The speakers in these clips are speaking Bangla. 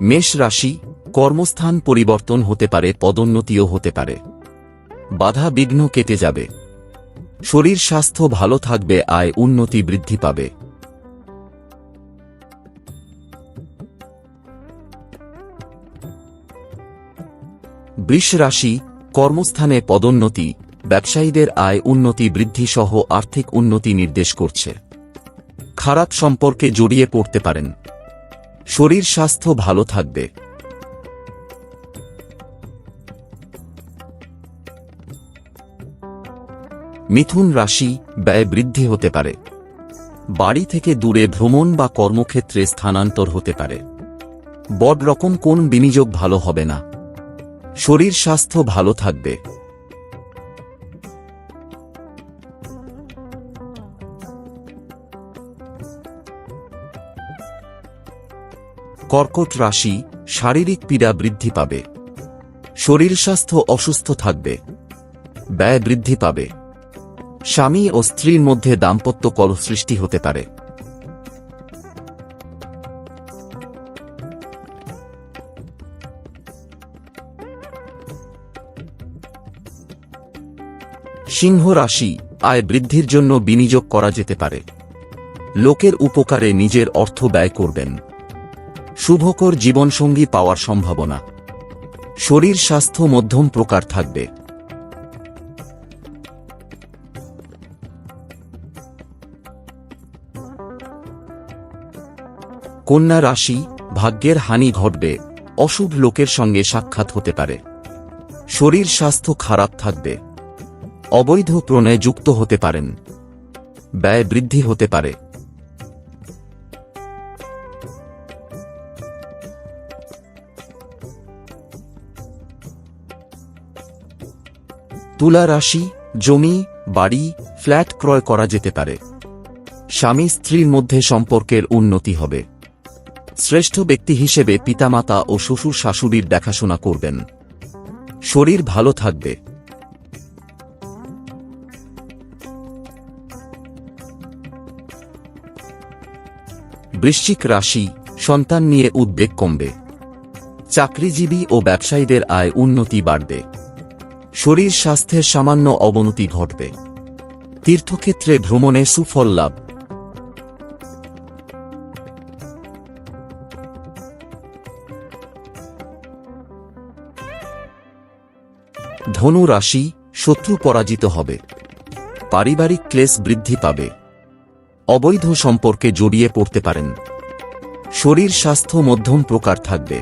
মেষ রাশি, কর্মস্থান পরিবর্তন হতে পারে, পদোন্নতিও হতে পারে। বাধা বিঘ্ন কেটে যাবে। শরীর স্বাস্থ্য ভালো থাকবে, আয় উন্নতি বৃদ্ধি পাবে। বৃষ রাশি, কর্মস্থানে পদোন্নতি, ব্যবসায়ীদের আয় উন্নতি বৃদ্ধি সহ আর্থিক উন্নতি নির্দেশ করছে। খারাপ সম্পর্কে জড়িয়ে পড়তে পারেন। শরীর স্বাস্থ্য ভালো থাকবে। মিথুন রাশি, ব্যয় বৃদ্ধি হতে পারে। বাড়ি থেকে দূরে ভ্রমণ বা কর্মক্ষেত্রে স্থানান্তর হতে পারে। বড় রকম কোন বিনিয়োগ ভালো হবে না। শরীর স্বাস্থ্য ভালো থাকবে। কর্কট রাশি, শারীরিক পীড়া বৃদ্ধি পাবে। শরীর স্বাস্থ্য অসুস্থ থাকবে। ব্যয় বৃদ্ধি পাবে। স্বামী ও স্ত্রীর মধ্যে দাম্পত্য কলহ সৃষ্টি হতে পারে। সিংহ রাশি, আয় বৃদ্ধির জন্য বিনিয়োগ করা যেতে পারে। লোকের উপকারে নিজের অর্থ ব্যয় করবেন। শুভকর জীবনসঙ্গী পাওয়ার সম্ভাবনা। শরীর স্বাস্থ্য মধ্যম প্রকার থাকবে। কন্যা রাশি, ভাগ্যের হানি ঘটবে। অশুভ লোকের সঙ্গে সাক্ষাৎ হতে পারে। শরীর স্বাস্থ্য খারাপ থাকবে। অবৈধ প্রণয়ে যুক্ত হতে পারেন। ব্যয় বৃদ্ধি হতে পারে। তুলা রাশি, জমি, বাড়ি, ফ্ল্যাট ক্রয় করা যেতে পারে। স্বামী স্ত্রীর মধ্যে সম্পর্কের উন্নতি হবে। শ্রেষ্ঠ ব্যক্তি হিসেবে পিতামাতা ও শ্বশুর শাশুড়ির দেখাশোনা করবেন। শরীর ভালো থাকবে। বৃশ্চিক রাশি, সন্তান নিয়ে উদ্বেগ কমবে। চাকরিজীবী ও ব্যবসায়ীদের আয় উন্নতি বাড়বে। শরীর স্বাস্থ্যের সামান্য অবনতি ঘটবে। তীর্থক্ষেত্রে ভ্রমণে সুফল লাভ। ধনু রাশি, শত্রু পরাজিত হবে। পারিবারিক ক্লেশ বৃদ্ধি পাবে। অবৈধ সম্পর্কে জড়িয়ে পড়তে পারেন। শরীর স্বাস্থ্য মধ্যম প্রকার থাকবে।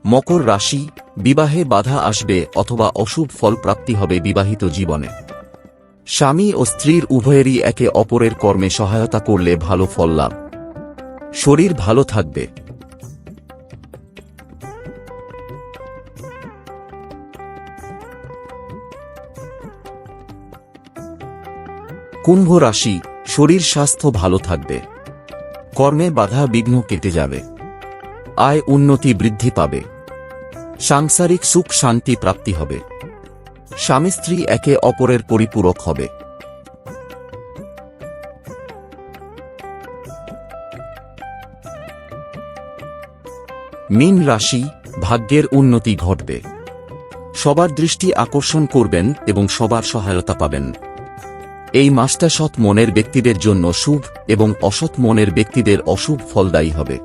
মকর রাশি, বিবাহে বাধা আসবে অথবা অশুভ ফল প্রাপ্তি হবে বিবাহিত জীবনে। স্বামী ও স্ত্রীর উভয়েরই একে অপরের কর্মে সহায়তা করলে ভালো ফল লাভ। শরীর ভালো থাকবে। কুম্ভ রাশি, শরীর স্বাস্থ্য ভালো থাকবে। কর্মে বাধা বিঘ্ন কেটে যাবে। আয় উন্নতি বৃদ্ধি পাবে। সাংসারিক সুখ শান্তি প্রাপ্তি হবে। স্বামী স্ত্রী একে অপরের পরিপূরক হবে। মীন রাশি, ভাগ্যের উন্নতি ঘটবে। সবার দৃষ্টি আকর্ষণ করবেন এবং সবার সহায়তা পাবেন। এই মাসটা সৎ মনের ব্যক্তিদের জন্য শুভ এবং অসৎ মনের ব্যক্তিদের অশুভ ফলদায়ী হবে।